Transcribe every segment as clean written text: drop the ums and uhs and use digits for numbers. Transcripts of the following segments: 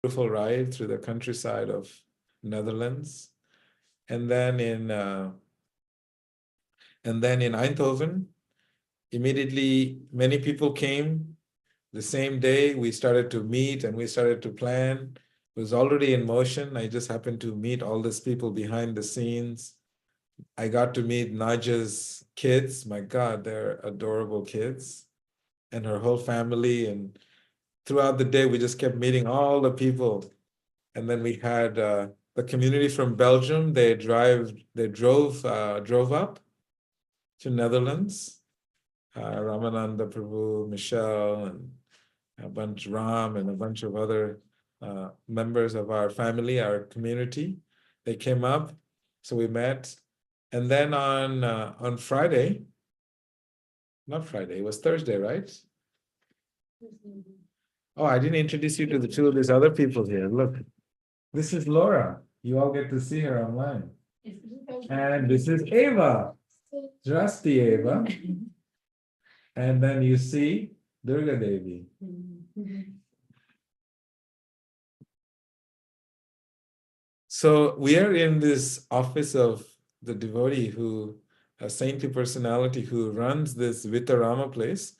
beautiful ride through the countryside of Netherlands. And then in Eindhoven, immediately many people came. The same day we started to meet and we started to plan. It was already in motion. I just happened to meet all these people behind the scenes. I got to meet Naja's kids. My God, they're adorable kids, and her whole family. And throughout the day, we just kept meeting all the people. And then we had the community from Belgium. They drove up to Netherlands. Ramananda Prabhu, Michelle, and Ram, and a bunch of other members of our family, our community. They came up, so we met. And then on Friday, not Friday, it was Thursday, right? Oh, I didn't introduce you to the two of these other people here. Look, this is Laura. You all get to see her online. And this is Eva. Zdrasti, Eva. And then you see Durga Devi. So we are in this office of the devotee who, a saintly personality who runs this Vitarama place.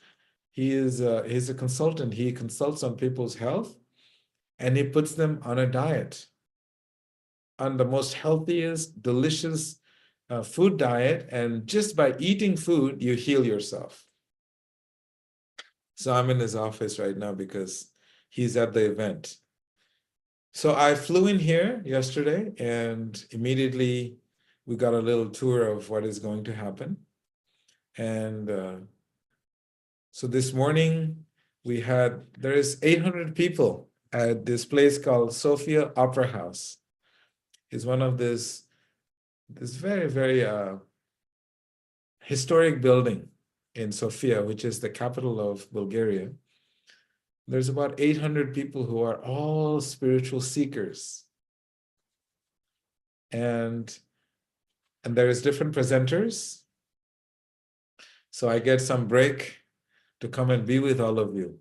He's a consultant. He consults on people's health and he puts them on a diet, on the most healthiest, delicious food diet. And just by eating food, you heal yourself. So I'm in his office right now because he's at the event. So I flew in here yesterday and immediately we got a little tour of what is going to happen. And so this morning there's 800 people at this place called Sofia Opera House. It's one of this very, very historic building in Sofia, which is the capital of Bulgaria. There's about 800 people who are all spiritual seekers. And there's different presenters. So I get some break to come and be with all of you.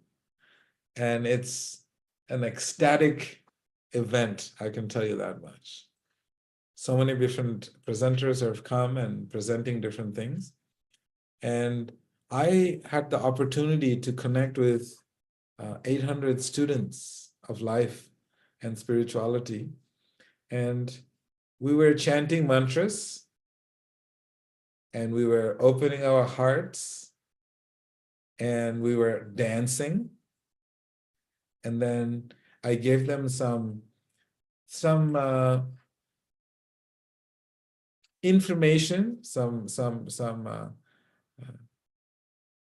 And it's an ecstatic event, I can tell you that much. So many different presenters have come and presenting different things. And I had the opportunity to connect with 800 students of life and spirituality. And we were chanting mantras and we were opening our hearts and we were dancing. And then I gave them some information, some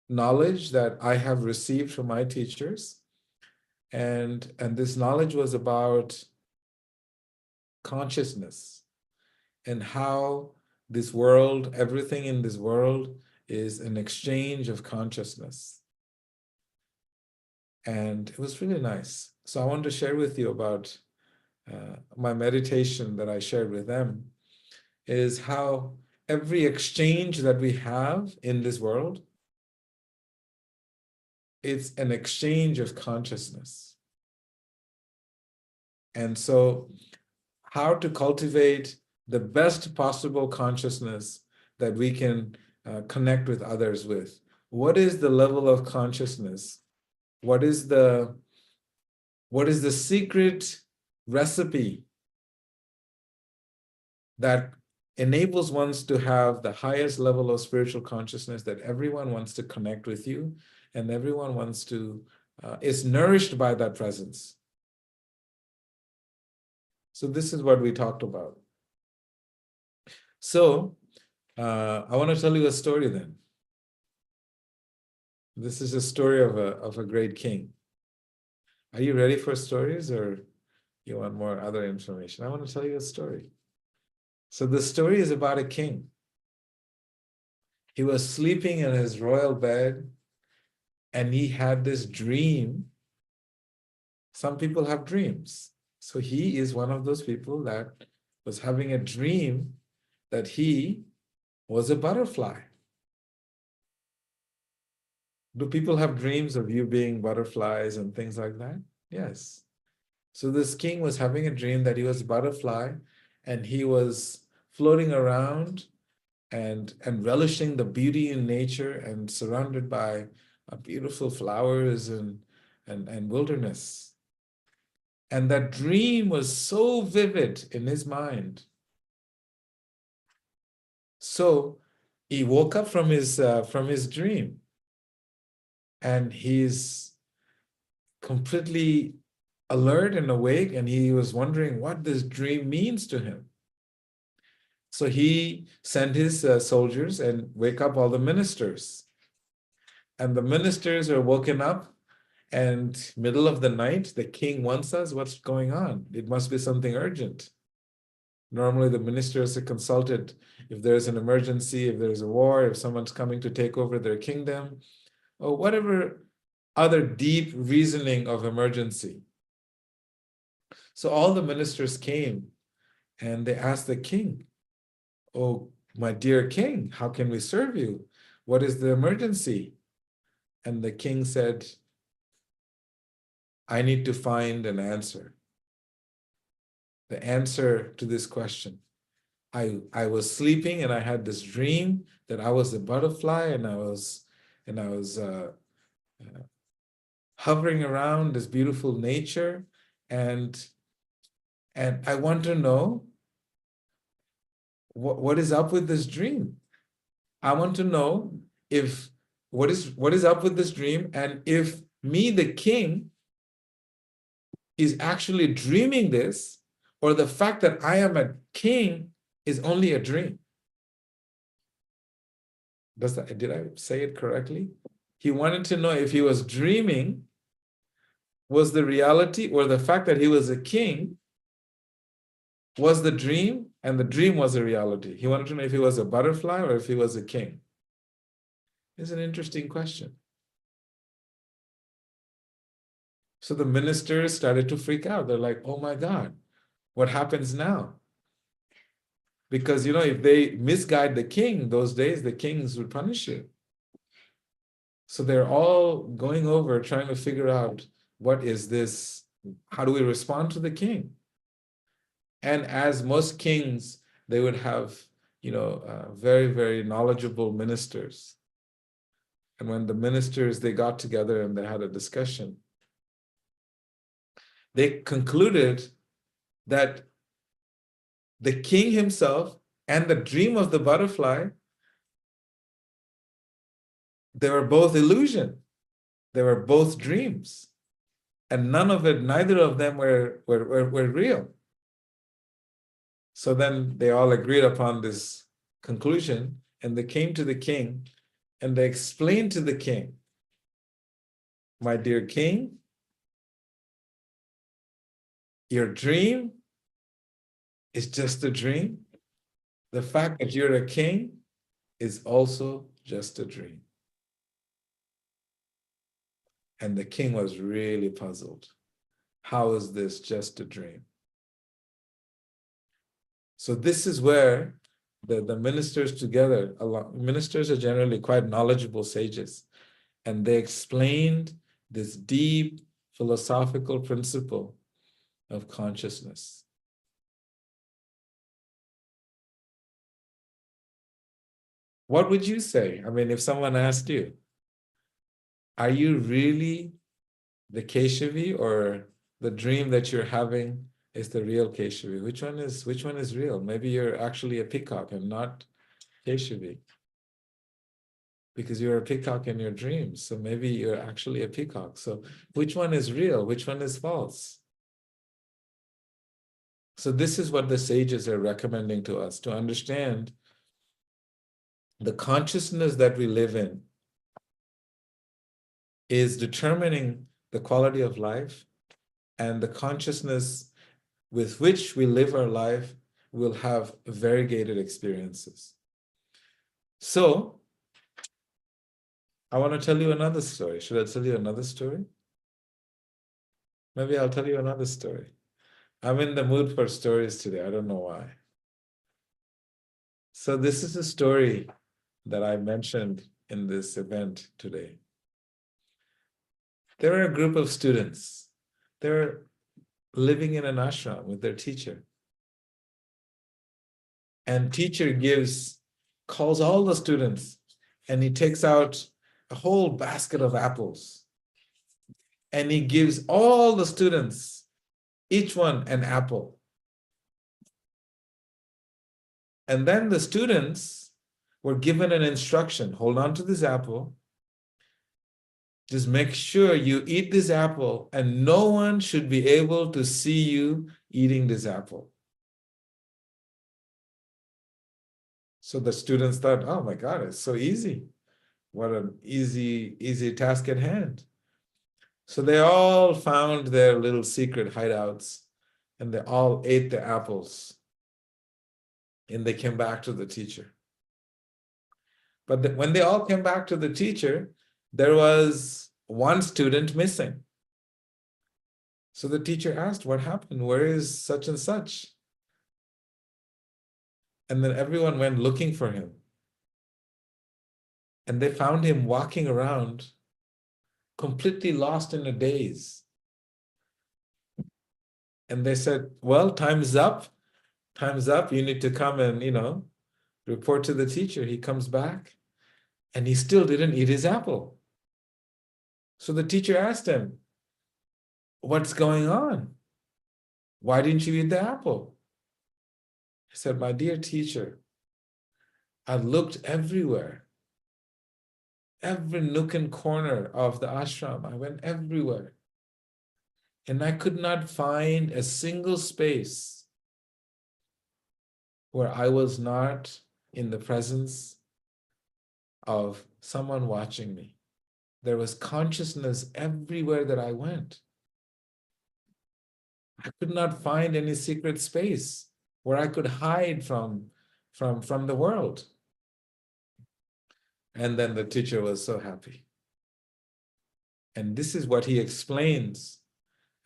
knowledge that I have received from my teachers. And this knowledge was about consciousness and how this world, everything in this world is an exchange of consciousness. And it was really nice. So I wanted to share with you about my meditation that I shared with them, is how every exchange that we have in this world, it's an exchange of consciousness. And so how to cultivate the best possible consciousness that we can connect with others with. What is the level of consciousness? What is the secret recipe that enables one to have the highest level of spiritual consciousness, that everyone wants to connect with you and everyone wants to, is nourished by that presence. So this is what we talked about. So I want to tell you a story then. This is a story of a great king. Are you ready for stories or you want more other information? I want to tell you a story. So the story is about a king. He was sleeping in his royal bed and he had this dream. Some people have dreams. So he is one of those people that was having a dream that he was a butterfly. Do people have dreams of you being butterflies and things like that? Yes. So this king was having a dream that he was a butterfly and he was floating around and relishing the beauty in nature and surrounded by beautiful flowers and wilderness. And that dream was so vivid in his mind. So he woke up from his dream, and he's completely alert and awake, and he was wondering what this dream means to him. So he sent his soldiers and wake up all the ministers. And the ministers are woken up, and middle of the night, the king wants us. What's going on? It must be something urgent. Normally, the ministers are consulted if there's an emergency, if there's a war, if someone's coming to take over their kingdom, or whatever other deep reasoning of emergency. So all the ministers came and they asked the king, "Oh, my dear king, how can we serve you? What is the emergency?" And the king said, "I need to find an answer. The answer to this question. I was sleeping and I had this dream that I was a butterfly and I was hovering around this beautiful nature, and I want to know what is up with this dream. I want to know if what is up with this dream, and if me, the king, is actually dreaming this, or the fact that I am a king is only a dream." Did I say it correctly? He wanted to know if he was dreaming was the reality, or the fact that he was a king was the dream, and the dream was a reality. He wanted to know if he was a butterfly or if he was a king. It's an interesting question. So the ministers started to freak out. They're like, "Oh my God, what happens now?" Because, if they misguide the king those days, the kings would punish you. So they're all going over trying to figure out, what is this? How do we respond to the king? And as most kings, they would have, very, very knowledgeable ministers. And when the ministers, they got together and they had a discussion, they concluded that the king himself and the dream of the butterfly, they were both illusion. They were both dreams. And neither of them were real. So then they all agreed upon this conclusion, and they came to the king and they explained to the king, "My dear king, your dream is just a dream. The fact that you're a king is also just a dream." And the king was really puzzled. How is this just a dream? So this is where the ministers together, ministers are generally quite knowledgeable sages, and they explained this deep philosophical principle of consciousness. What would you say? I mean, if someone asked you, are you really the Keshavi, or the dream that you're having is the real Keshavi? Which one is real? Maybe you're actually a peacock and not Keshavi, because you're a peacock in your dreams. So maybe you're actually a peacock. So which one is real? Which one is false? So this is what the sages are recommending to us, to understand the consciousness that we live in is determining the quality of life, and the consciousness with which we live our life will have variegated experiences. So I want to tell you another story. Should I tell you another story? Maybe I'll tell you another story. I'm in the mood for stories today. I don't know why. So this is a story that I mentioned in this event today. There are a group of students. They're living in an ashram with their teacher. And teacher calls all the students, and he takes out a whole basket of apples. And he gives all the students, each one an apple. And then the students were given an instruction, hold on to this apple. Just make sure you eat this apple and no one should be able to see you eating this apple. So the students thought, oh my God, it's so easy. What an easy task at hand. So they all found their little secret hideouts and they all ate the apples. And they came back to the teacher. But when they all came back to the teacher, there was one student missing. So the teacher asked, what happened? Where is such and such? And then everyone went looking for him. And they found him walking around, completely lost in a daze. And they said, well, time's up. Time's up. You need to come and, report to the teacher. He comes back and he still didn't eat his apple. So the teacher asked him, what's going on? Why didn't you eat the apple? He said, my dear teacher, I looked everywhere. Every nook and corner of the ashram. I went everywhere. And I could not find a single space where I was not in the presence of someone watching me. There was consciousness everywhere that I went. I could not find any secret space where I could hide from the world. And then the teacher was so happy. And this is what he explains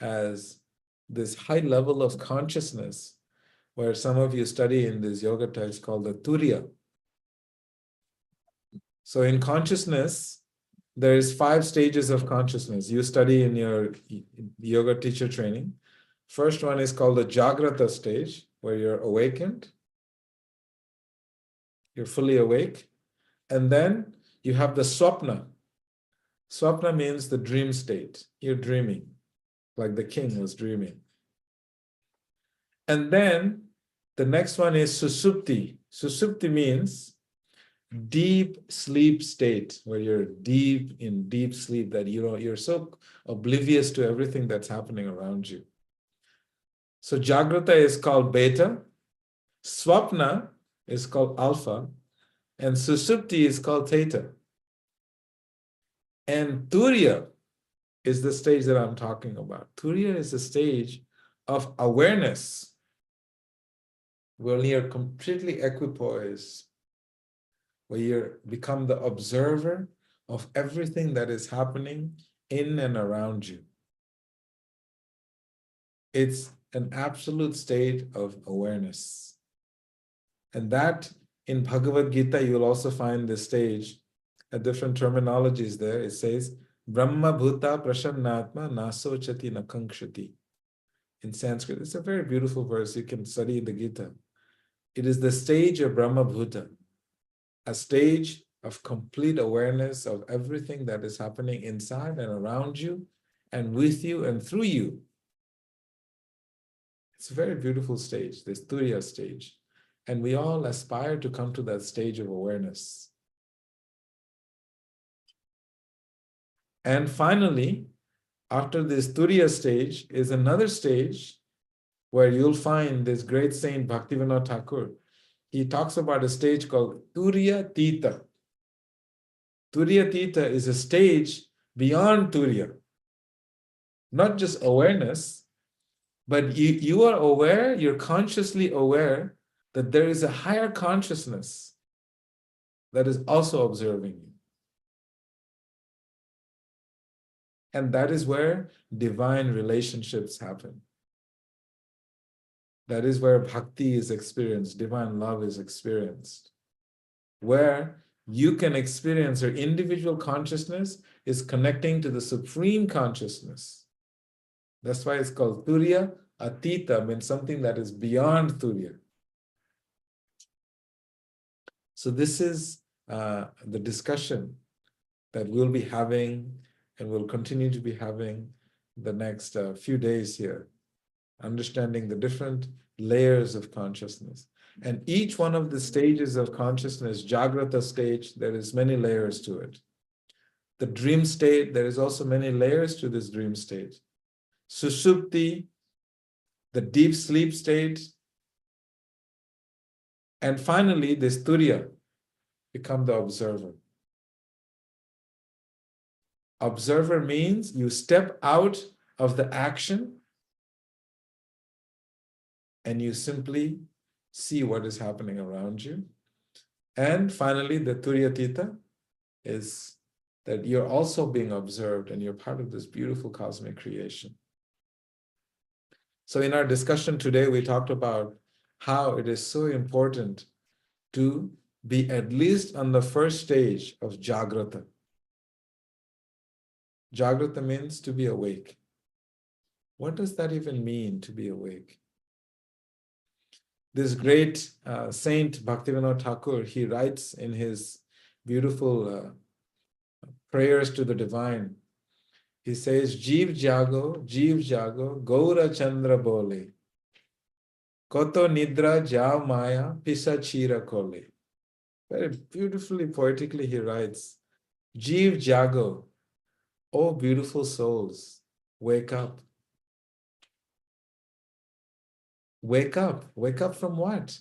as this high level of consciousness, where some of you study in this yoga text called the Turiya. So in consciousness, there's 5 stages of consciousness. You study in your yoga teacher training. First one is called the Jagrata stage, where you're awakened. You're fully awake. And then you have the Swapna. Swapna means the dream state. You're dreaming, like the king was dreaming. And then the next one is Susupti. Susupti means deep sleep state, where you're in deep sleep that you're so oblivious to everything that's happening around you. So Jagrata is called beta, Swapna is called alpha, and Susupti is called theta. And Turiya is the stage that I'm talking about. Turiya is the stage of awareness, where you're completely equipoised, where you become the observer of everything that is happening in and around you. It's an absolute state of awareness. And that in Bhagavad Gita, you'll also find this stage, a different terminologies there. It says, Brahma Bhuta Prasannatma Nasochati Nakankshati. In Sanskrit, it's a very beautiful verse. You can study in the Gita. It is the stage of Brahma Bhuta, a stage of complete awareness of everything that is happening inside and around you and with you and through you. It's a very beautiful stage, this Turiya stage. And we all aspire to come to that stage of awareness. And finally, after this Turiya stage is another stage where you'll find this great saint Bhaktivinoda Thakur. He talks about a stage called Turiya Tita. Turiya Tita is a stage beyond Turiya. Not just awareness, but you are aware, you're consciously aware that there is a higher consciousness that is also observing you. And that is where divine relationships happen. That is where bhakti is experienced, divine love is experienced. Where you can experience your individual consciousness is connecting to the supreme consciousness That's why it's called Turiya. Atita means something that is beyond Turiya. So this is the discussion that we'll be having and we'll continue to be having the next few days here, understanding the different layers of consciousness. And each one of the stages of consciousness, Jagrata stage, there is many layers to it. The dream state, there is also many layers to this dream state. Sushupti, the deep sleep state. And finally, this Turiya, become the observer. Observer means you step out of the action and you simply see what is happening around you. And finally, the Turiyatita is that you're also being observed and you're part of this beautiful cosmic creation. So in our discussion today, we talked about how it is so important to be at least on the first stage of Jagrata. Jagrata means to be awake. What does that even mean, to be awake? This great saint, Bhaktivinoda Thakur, he writes in his beautiful prayers to the divine, he says, Jeev Jago, Gaura Chandra Bole, Koto Nidra Jao Maya, Pisa Chira Kole. Very beautifully, poetically he writes, Jeev Jago, oh beautiful souls, wake up. Wake up. Wake up from what?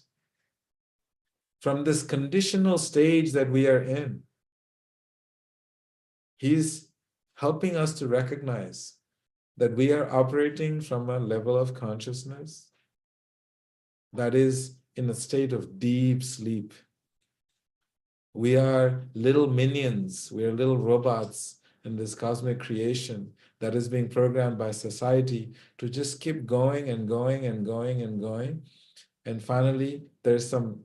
From this conditional stage that we are in. He's helping us to recognize that we are operating from a level of consciousness that is in a state of deep sleep. We are little minions, we are little robots in this cosmic creation that is being programmed by society to just keep going and going and going and going. And finally, there's some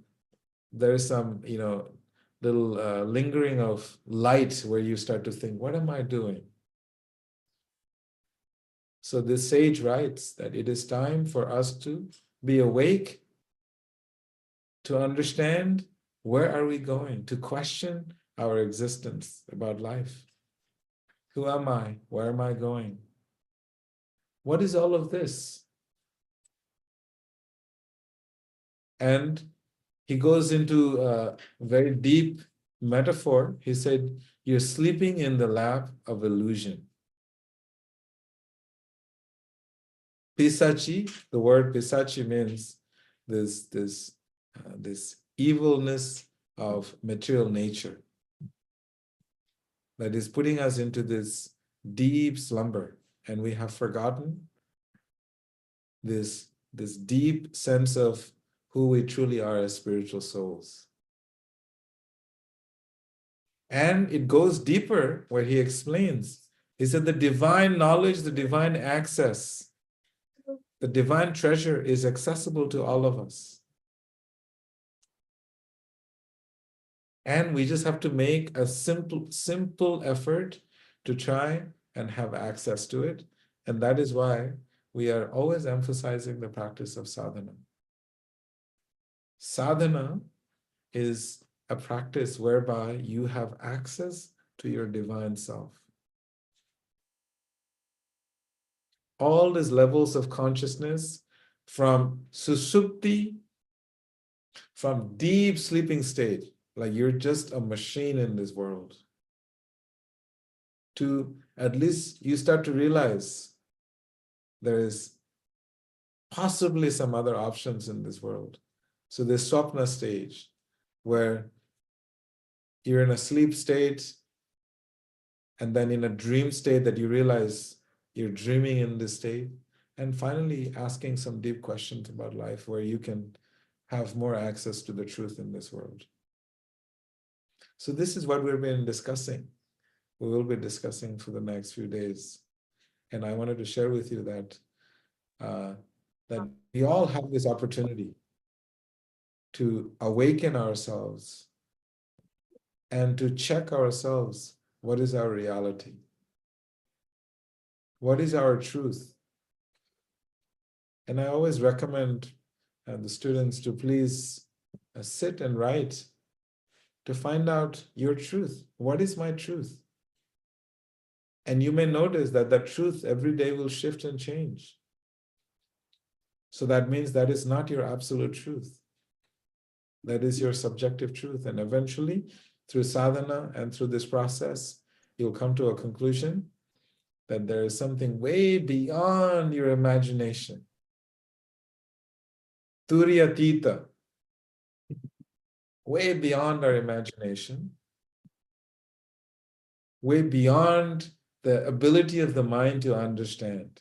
little lingering of light where you start to think, what am I doing? So this sage writes that it is time for us to be awake, to understand where are we going, to question our existence about life. Who am I? Where am I going? What is all of this? And he goes into a very deep metaphor. He said, you're sleeping in the lap of illusion. Pisachi, the word pisachi means this evilness of material nature that is putting us into this deep slumber, and we have forgotten this deep sense of who we truly are as spiritual souls. And it goes deeper where he explains. He said the divine knowledge, the divine access, the divine treasure is accessible to all of us. And we just have to make a simple effort to try and have access to it. And that is why we are always emphasizing the practice of sadhana. Sadhana is a practice whereby you have access to your divine self. All these levels of consciousness, from susupti, from deep sleeping state, like you're just a machine in this world, to at least you start to realize there is possibly some other options in this world. So this swapna stage, where you're in a sleep state, and then in a dream state that you realize you're dreaming in this state, and finally asking some deep questions about life where you can have more access to the truth in this world. So this is what we've been discussing. We will be discussing for the next few days. And I wanted to share with you that that we all have this opportunity to awaken ourselves and to check ourselves. What is our reality? What is our truth? And I always recommend the students to please sit and write to find out your truth. What is my truth? And you may notice that that truth every day will shift and change. So that means that is not your absolute truth. That is your subjective truth. And eventually, through sadhana and through this process, you'll come to a conclusion that there is something way beyond your imagination. Turiya tita, way beyond our imagination, way beyond the ability of the mind to understand.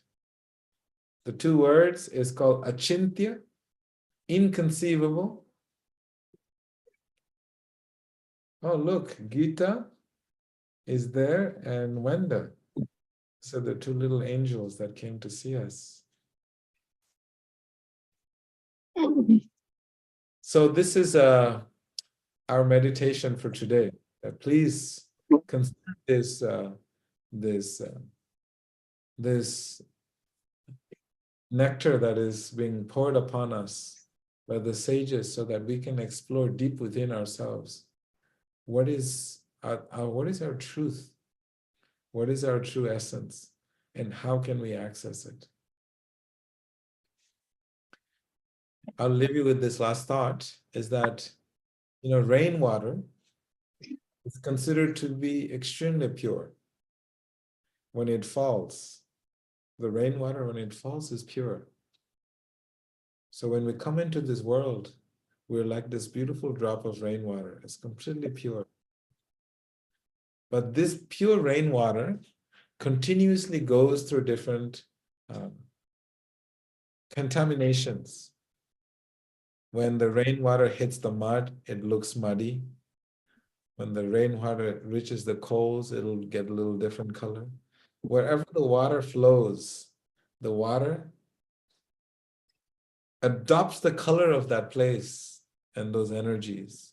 The two words is called achintya, inconceivable. Oh, look, Gita is there and Wenda. So the two little angels that came to see us. So this is our meditation for today. Please consider this nectar that is being poured upon us by the sages, so that we can explore deep within ourselves. What is our truth? What is our true essence? And how can we access it? I'll leave you with this last thought, is that, rainwater is considered to be extremely pure. When it falls, the rainwater, when it falls, is pure. So when we come into this world, we're like this beautiful drop of rainwater. It's completely pure. But this pure rainwater continuously goes through different contaminations. When the rainwater hits the mud, it looks muddy. When the rainwater reaches the coals, it'll get a little different color. Wherever the water flows, the water adopts the color of that place and those energies.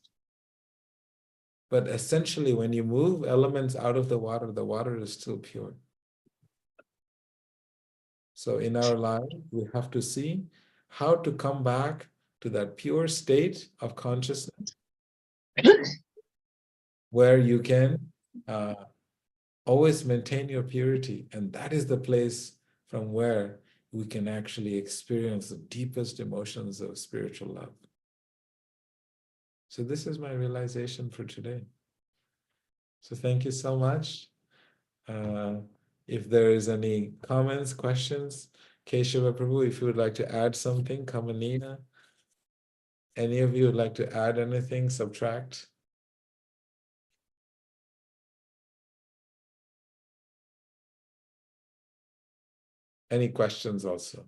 But essentially, when you move elements out of the water is still pure. So in our life, we have to see how to come back to that pure state of consciousness where you can always maintain your purity. And that is the place from where we can actually experience the deepest emotions of spiritual love. So this is my realization for today. So thank you so much. If there is any comments, questions, Keshava Prabhu, if you would like to add something, Kamanina, any of you would like to add anything, subtract? Any questions also?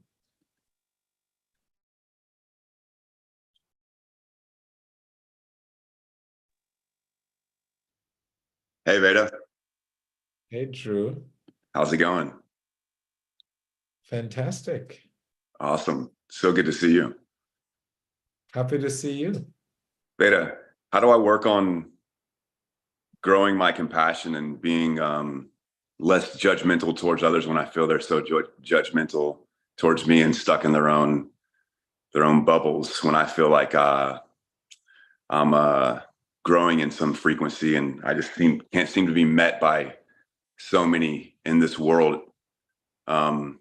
Hey, Veda. Hey, Drew. How's it going? Fantastic. Awesome. So good to see you. Happy to see you. Veda, how do I work on growing my compassion and being less judgmental towards others when I feel they're so judgmental towards me and stuck in their own bubbles, when I feel like I'm growing in some frequency and I just can't seem to be met by so many in this world and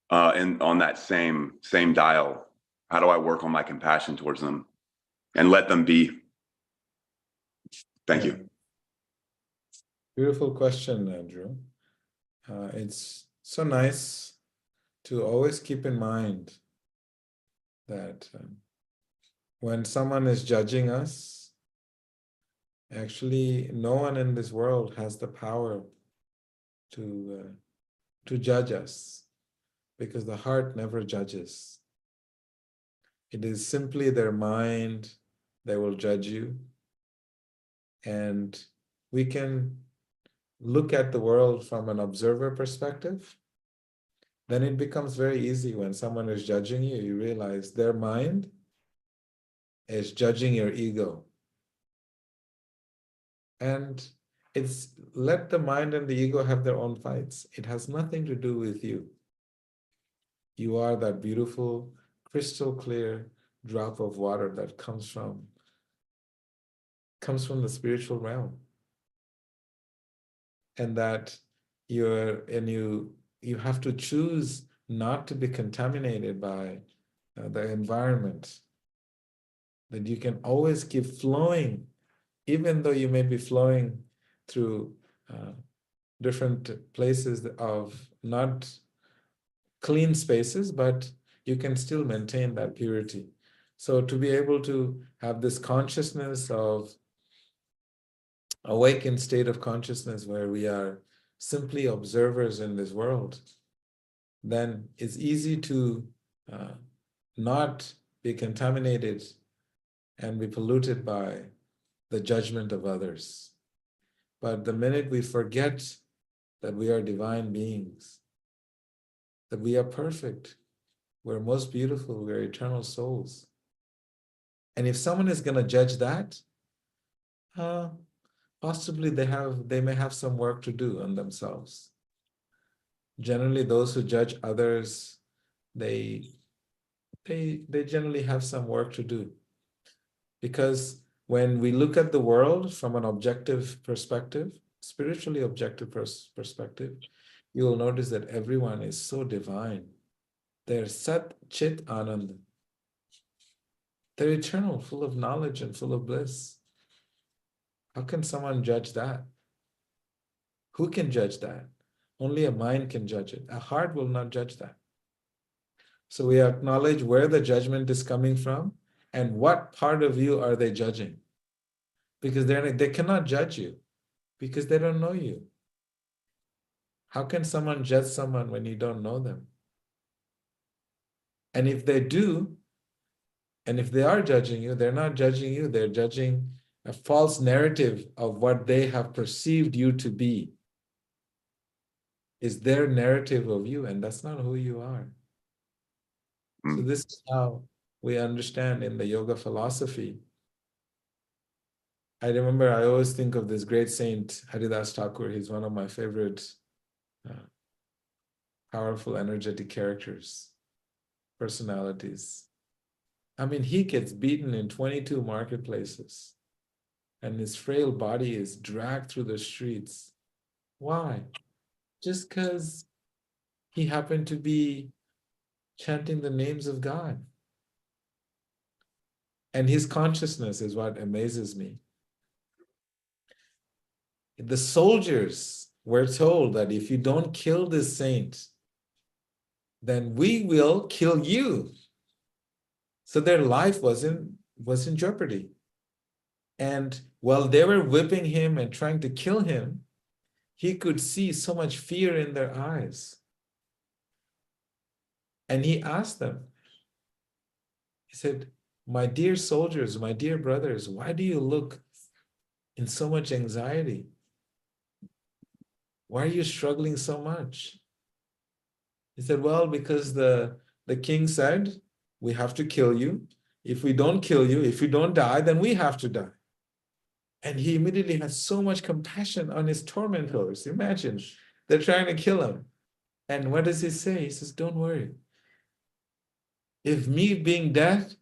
on that same dial? How do I work on my compassion towards them and let them be? Thank you. Beautiful question, Andrew. It's so nice to always keep in mind that when someone is judging us, actually no one in this world has the power to judge us, because the heart never judges. It is simply their mind that will judge you. And we can look at the world from an observer perspective. Then it becomes very easy when someone is judging you, you realize their mind is judging your ego. And it's let the mind and the ego have their own fights. It has nothing to do with you. You are that beautiful, crystal clear drop of water that comes from the spiritual realm. And that you have to choose not to be contaminated by the environment, that you can always keep flowing, even though you may be flowing through different places of not clean spaces, but you can still maintain that purity. So to be able to have this consciousness of awakened state of consciousness where we are simply observers in this world, then it's easy to not be contaminated and be polluted by the judgment of others. But the minute we forget that we are divine beings, that we are perfect, we're most beautiful, we're eternal souls. And if someone is going to judge that, possibly they may have some work to do on themselves. Generally, those who judge others, they generally have some work to do. Because when we look at the world from an objective perspective, spiritually objective perspective, you will notice that everyone is so divine. They're Sat Chit Anand. They're eternal, full of knowledge and full of bliss. How can someone judge that? Who can judge that? Only a mind can judge it. A heart will not judge that. So we acknowledge where the judgment is coming from and what part of you are they judging. Because they cannot judge you because they don't know you. How can someone judge someone when you don't know them? And if they do, and if they are judging you, they're not judging you, they're judging a false narrative of what they have perceived you to be. Is their narrative of you, and that's not who you are. So this is how we understand in the yoga philosophy. I remember I always think of this great saint, Haridas Thakur. He's one of my favorite powerful, energetic characters, personalities. I mean, he gets beaten in 22 marketplaces, and his frail body is dragged through the streets. Why? Just because he happened to be chanting the names of God. And his consciousness is what amazes me. The soldiers were told that if you don't kill this saint, then we will kill you. So their life was in jeopardy. And while they were whipping him and trying to kill him, he could see so much fear in their eyes. And he asked them, he said, my dear soldiers, my dear brothers, why do you look in so much anxiety? Why are you struggling so much? He said, well, because the king said, we have to kill you. If we don't kill you, if you don't die, then we have to die. And he immediately had so much compassion on his tormentors. Imagine, they're trying to kill him. And what does he say? He says, don't worry. If me being dead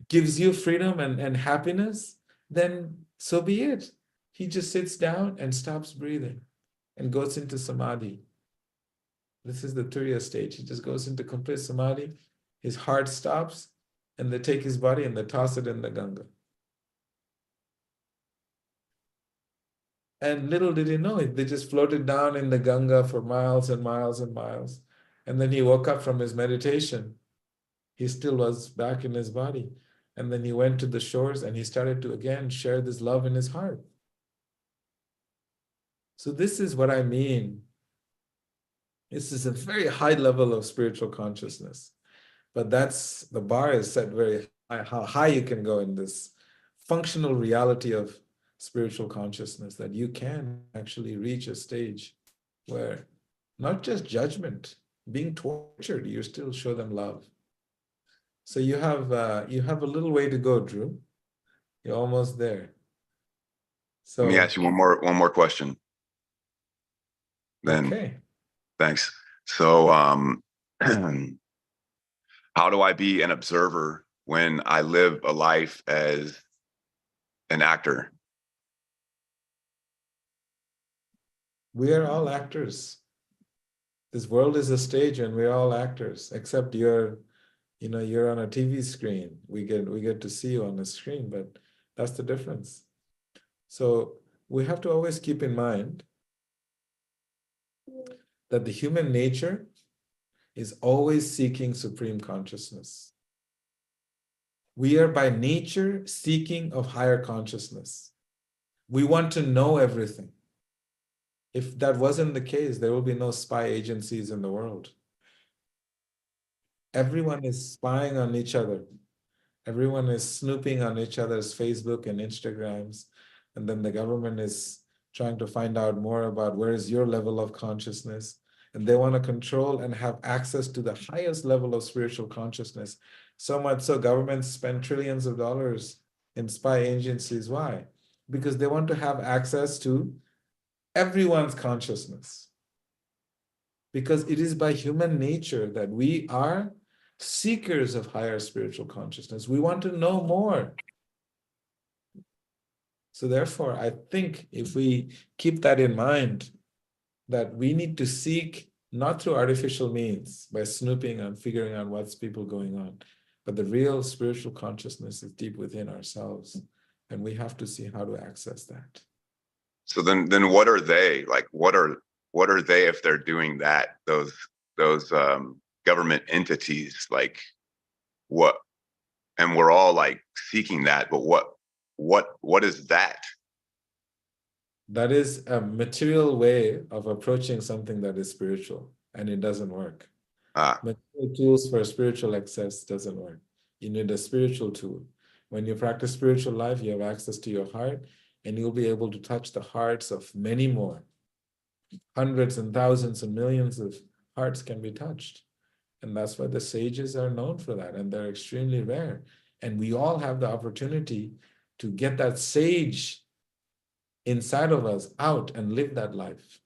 gives you freedom and happiness, then so be it. He just sits down and stops breathing and goes into samadhi. This is the Turiya stage. He just goes into complete samadhi. His heart stops, and they take his body and they toss it in the Ganga. And little did he know it, they just floated down in the Ganga for miles and miles and miles. And then he woke up from his meditation. He still was back in his body. And then he went to the shores and he started to again share this love in his heart. So this is what I mean. This is a very high level of spiritual consciousness. But that's, the bar is set very high, how high you can go in this functional reality of spiritual consciousness, that you can actually reach a stage where not just judgment, being tortured, you still show them love. So you have a little way to go, Drew. You're almost there. So let me ask you one more question. Then, okay. thanks. So how do I be an observer when I live a life as an actor? We are all actors. This world is a stage and we're all actors, except you're on a TV screen. We get to see you on the screen, but that's the difference. So we have to always keep in mind that the human nature is always seeking supreme consciousness. We are by nature seeking of higher consciousness. We want to know everything. If that wasn't the case, there will be no spy agencies in the world. Everyone is spying on each other. Everyone is snooping on each other's Facebook and Instagrams. And then the government is trying to find out more about where is your level of consciousness. And they want to control and have access to the highest level of spiritual consciousness. So much so governments spend trillions of dollars in spy agencies. Why? Because they want to have access to everyone's consciousness. Because it is by human nature that we are seekers of higher spiritual consciousness. We want to know more. So therefore, I think if we keep that in mind, that we need to seek not through artificial means, by snooping and figuring out what's people going on, but the real spiritual consciousness is deep within ourselves. And we have to see how to access that. So then what are they? Like, what are they if they're doing that? Those government entities, like what? And we're all like seeking that, but what is that? That is a material way of approaching something that is spiritual, and it doesn't work. Ah, Material tools for spiritual access doesn't work. You need a spiritual tool. When you practice spiritual life, you have access to your heart, and you'll be able to touch the hearts of many more. Hundreds and thousands and millions of hearts can be touched. And that's why the sages are known for that, and they're extremely rare. And we all have the opportunity to get that sage inside of us out and live that life.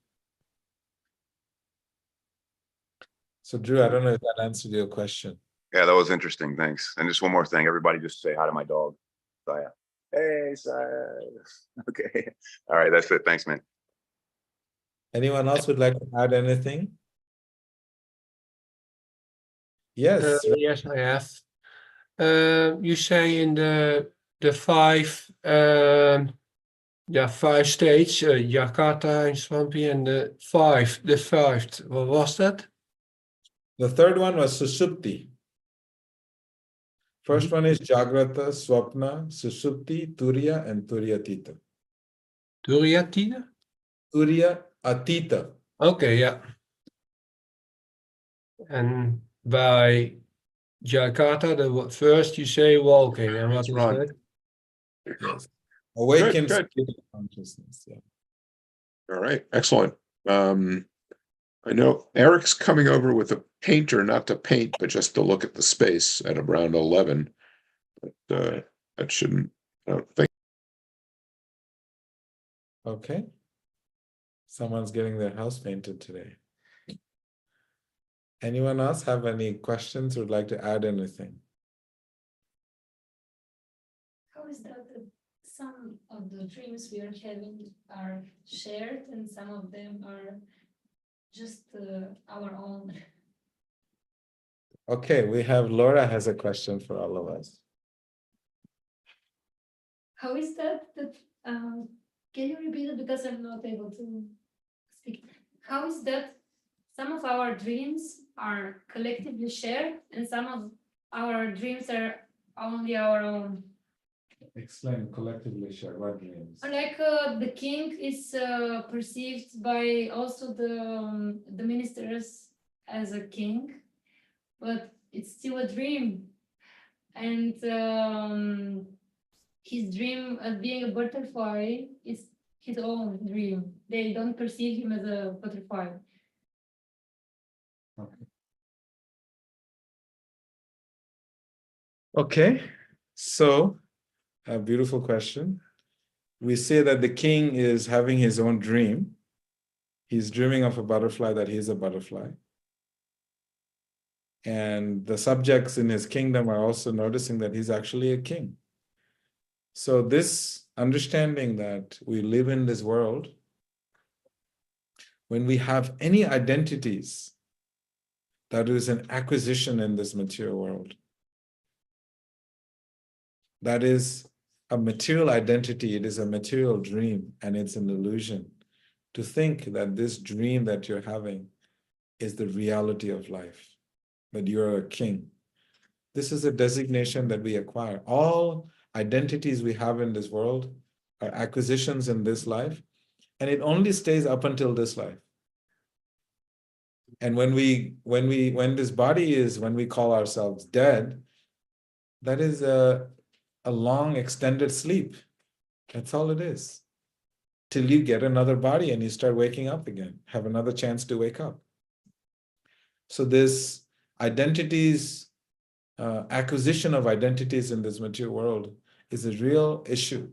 So Drew, I don't know if that answered your question. yeah, that was interesting. Thanks. And just one more thing, everybody, just say hi to my dog, Saya. Hey, Saya. Okay. All right, that's it. Thanks, man. Anyone else would like to add anything? Yes. Yes, I have. You say in the five five states, Jakarta and Swampy, and the fifth, what was that? The third one was Sushupti. First one is Jagrata, Swapna, Sushupti, Turiya, and Turiyatita. Turiya? Turiya Atita. Okay, yeah. And by Jakarta, the first you say walking, and what is right. that? Yes. Awakened Good. state of consciousness. Yeah. All right, excellent. I know Eric's coming over with a painter, not to paint, but just to look at the space at around 11. But that shouldn't, I don't think. Okay. Someone's getting their house painted today. Anyone else have any questions or would like to add anything? How is that some of the dreams we are having are shared and some of them are just our own? Okay, we have Laura has a question for all of us. How is that? Can you repeat it because I'm not able to speak? How is that some of our dreams are collectively shared and some of our dreams are only our own? Explain collectively share what dreams. Like the king is perceived by also the ministers as a king, but it's still a dream, and his dream of being a butterfly is his own dream. They don't perceive him as a butterfly. Okay, so a beautiful question. We say that the king is having his own dream. He's dreaming of a butterfly, that he's a butterfly. And the subjects in his kingdom are also noticing that he's actually a king. So this understanding that we live in this world, when we have any identities, that is an acquisition in this material world. That is a material identity, it is a material dream, and it's an illusion. To think that this dream that you're having is the reality of life, that you're a king. This is a designation that we acquire. All identities we have in this world are acquisitions in this life, and it only stays up until this life. And when this body is, when we call ourselves dead, that is a long extended sleep. That's all it is. Till you get another body and you start waking up again, have another chance to wake up. So this identities, acquisition of identities in this material world is a real issue.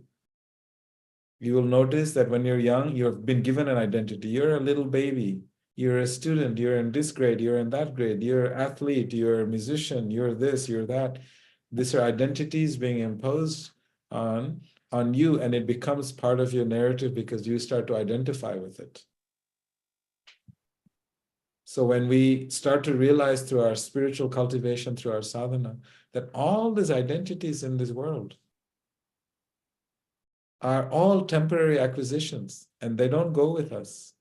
You will notice that when you're young, you've been given an identity. You're a little baby, you're a student, you're in this grade, you're in that grade, you're an athlete, you're a musician, you're this, you're that. These are identities being imposed on you, and it becomes part of your narrative because you start to identify with it. So when we start to realize through our spiritual cultivation, through our sadhana, that all these identities in this world are all temporary acquisitions and they don't go with us.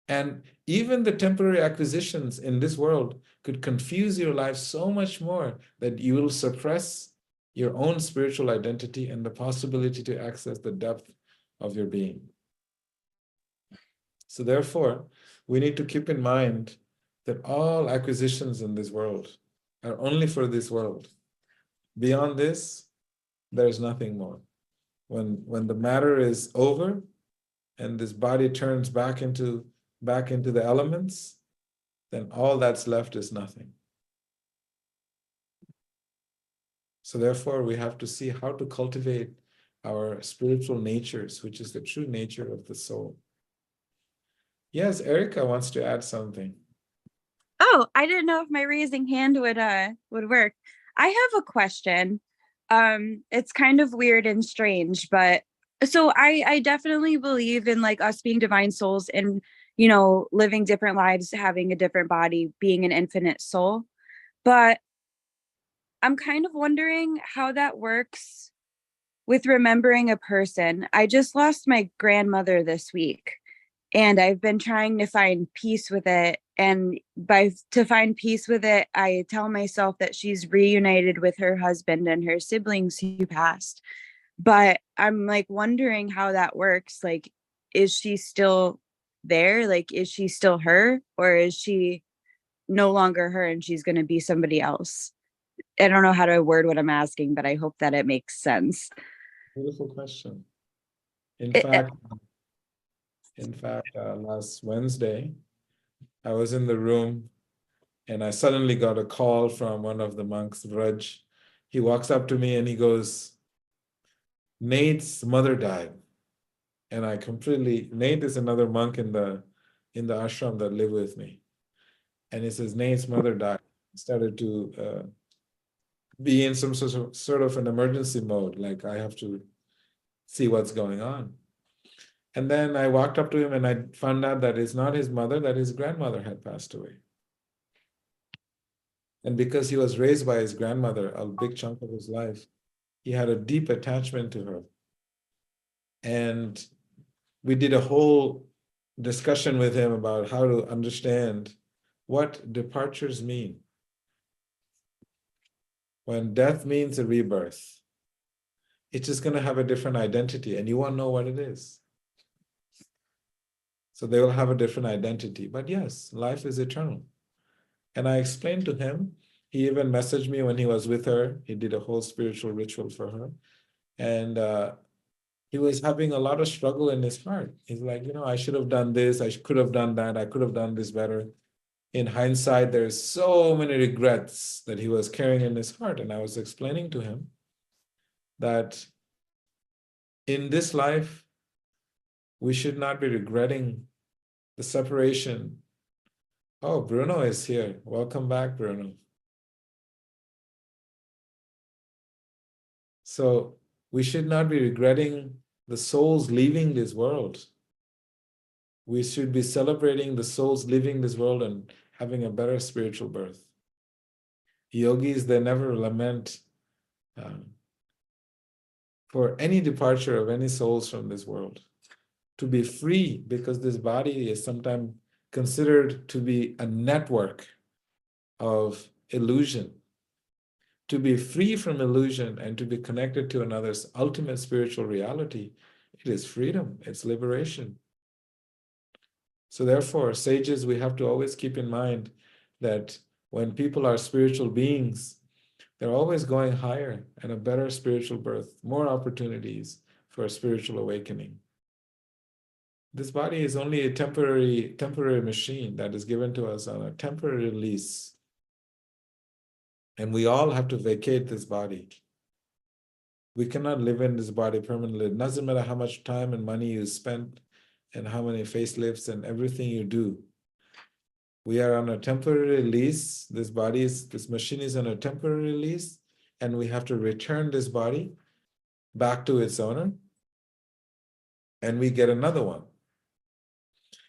And even the temporary acquisitions in this world could confuse your life so much more that you will suppress your own spiritual identity and the possibility to access the depth of your being. So therefore, we need to keep in mind that all acquisitions in this world are only for this world. Beyond this, there's nothing more. When the matter is over and this body turns back into the elements, then all that's left is nothing. So therefore, we have to see how to cultivate our spiritual natures, which is the true nature of the soul. Yes, Erica wants to add something. Oh, I didn't know if my raising hand would work. I have a question. It's kind of weird and strange, but so I definitely believe in like us being divine souls and, you know, living different lives, having a different body, being an infinite soul. But I'm kind of wondering how that works with remembering a person. I just lost my grandmother this week, and I've been trying to find peace with it. And to find peace with it, I tell myself that she's reunited with her husband and her siblings who passed. But I'm like wondering how that works. Like, is she still there? Like, is she still her, or is she no longer her and she's going to be somebody else? I don't know how to word what I'm asking, but I hope that it makes sense. Beautiful question. In It- fact, last Wednesday, I was in the room and I suddenly got a call from one of the monks, Raj. He walks up to me and he goes, Nate's mother died. And Nate is another monk in the ashram that live with me. And he says, Nate's mother died. Started to be in some sort of an emergency mode, like I have to see what's going on. And then I walked up to him and I found out that it's not his mother, that his grandmother had passed away. And because he was raised by his grandmother a big chunk of his life, he had a deep attachment to her. And we did a whole discussion with him about how to understand what departures mean. When death means a rebirth, it's just going to have a different identity and you won't know what it is. So they will have a different identity. But yes, life is eternal. And I explained to him, he even messaged me when he was with her. He did a whole spiritual ritual for her. And he was having a lot of struggle in his heart. He's like, I should have done this. I could have done that. I could have done this better. In hindsight, there's so many regrets that he was carrying in his heart. And I was explaining to him that in this life, we should not be regretting the separation Oh, Bruno is here. Welcome back, Bruno. So we should not be regretting the souls leaving this world. We should be celebrating the souls leaving this world and having a better spiritual birth. Yogis, they never lament for any departure of any souls from this world. To be free, because this body is sometimes considered to be a network of illusion. To be free from illusion and to be connected to another's ultimate spiritual reality, it is freedom, it's liberation. So therefore, sages, we have to always keep in mind that when people are spiritual beings, they're always going higher and a better spiritual birth, more opportunities for a spiritual awakening. This body is only a temporary machine that is given to us on a temporary lease. And we all have to vacate this body. We cannot live in this body permanently. It doesn't matter how much time and money you spend and how many facelifts and everything you do. We are on a temporary lease. This machine is on a temporary lease, and we have to return this body back to its owner, and we get another one.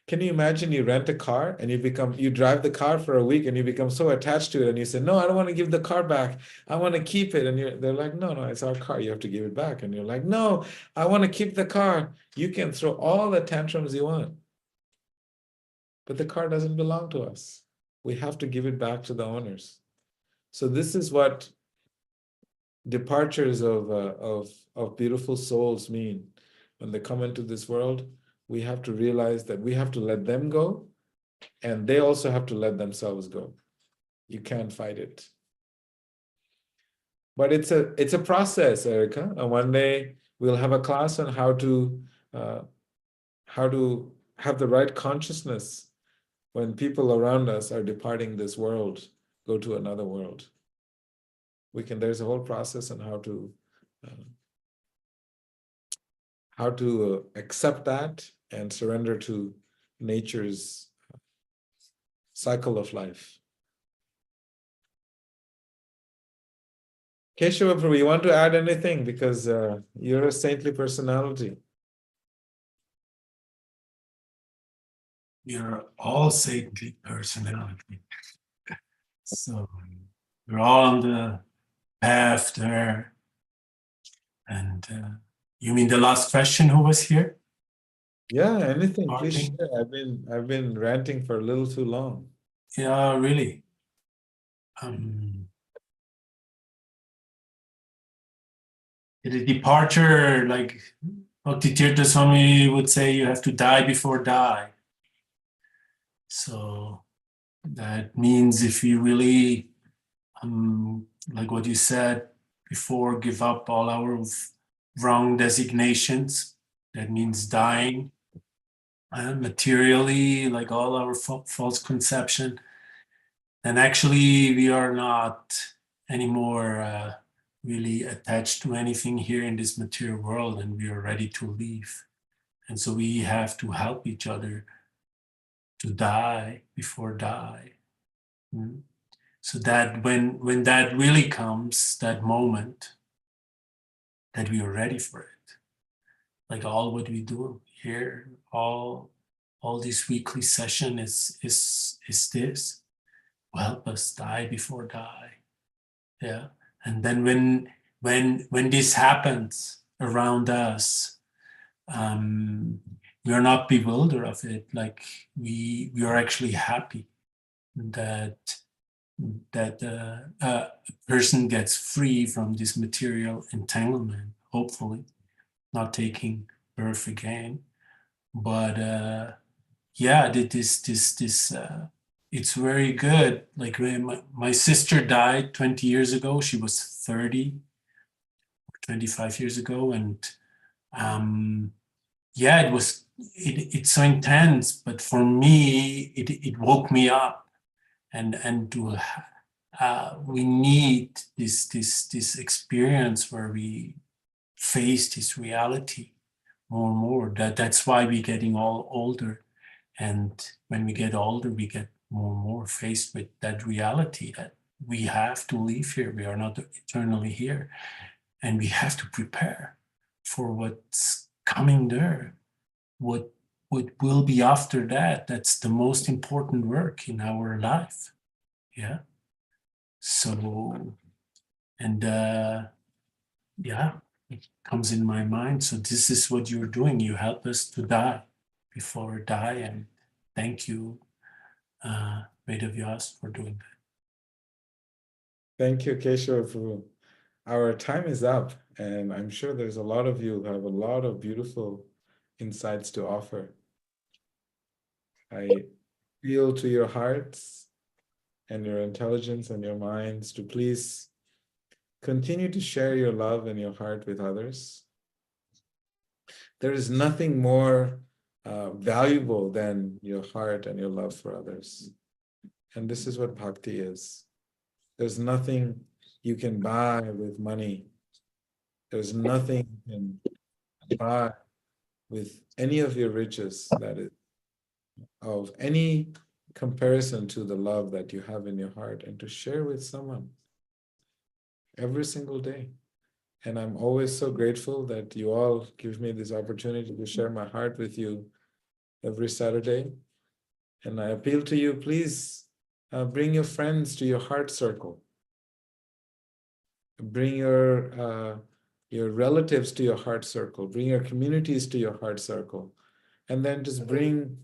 Can you imagine you rent a car and you drive the car for a week and you become so attached to it and you say, no, I don't want to give the car back. I want to keep it. And they're like, no, it's our car. You have to give it back. And you're like, no, I want to keep the car. You can throw all the tantrums you want. But the car doesn't belong to us. We have to give it back to the owners. So this is what departures of beautiful souls mean. When they come into this world, we have to realize that we have to let them go, and they also have to let themselves go. You can't fight it. But it's a process, Erica. And one day we'll have a class on how to have the right consciousness when people around us are departing this world, go to another world. There's a whole process on how to accept that and surrender to nature's cycle of life. Keshava Prabhu, you want to add anything? Because you're a saintly personality. You're all saintly personality. So we're all on the path there. And you mean the last question who was here? Yeah, anything. Please Martin? share. I've been ranting for a little too long. Yeah, really. The departure, like Bhakti Tirtha Swami would say, you have to die before die. So that means if you really, like what you said before, give up all our wrong designations, that means dying materially, like all our false conception, then actually we are not anymore really attached to anything here in this material world, and we are ready to leave. And so we have to help each other to die before die. So that when that really comes, that moment, that we are ready for it. Like all what we do here, all this weekly session is this will help us die before die. Yeah. And then when this happens around us, we are not bewildered of it. Like we are actually happy that a person gets free from this material entanglement, hopefully not taking birth again. But yeah, this it's very good. Like when my sister died 20 years ago, she was 30, 25 years ago, and yeah, it's so intense. But for me, it woke me up, and to we need this experience where we face this reality more and more. That's why we're getting all older, and when we get older, we get more and more faced with that reality that we have to live here. We are not eternally here. And we have to prepare for what's coming there. What will be after that? That's the most important work in our life. Yeah. So, and yeah, it comes in my mind. So this is what you're doing. You help us to die before we die. And thank you, Vedavyas, for doing that. Thank you, Keshav. Our time is up, and I'm sure there's a lot of you who have a lot of beautiful insights to offer. I appeal to your hearts and your intelligence and your minds to please continue to share your love and your heart with others. There is nothing more valuable than your heart and your love for others. And this is what bhakti is. There's nothing you can buy with money. There's nothing you can buy with any of your riches that is of any comparison to the love that you have in your heart, and to share with someone every single day. And I'm always so grateful that you all give me this opportunity to share my heart with you every Saturday. And I appeal to you, please bring your friends to your heart circle. Bring your relatives to your heart circle. Bring your communities to your heart circle. And then just bring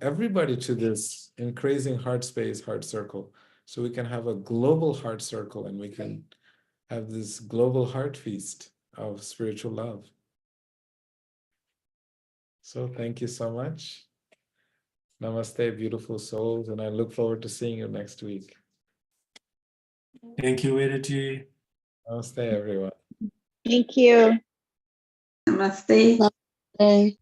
everybody to this increasing Heartspace heart circle, so we can have a global heart circle, and we can have this global heart feast of spiritual love. So thank you so much. Namaste, beautiful souls, and I look forward to seeing you next week. Thank you, Vedaji. Namaste, everyone. Thank you. Namaste. Namaste.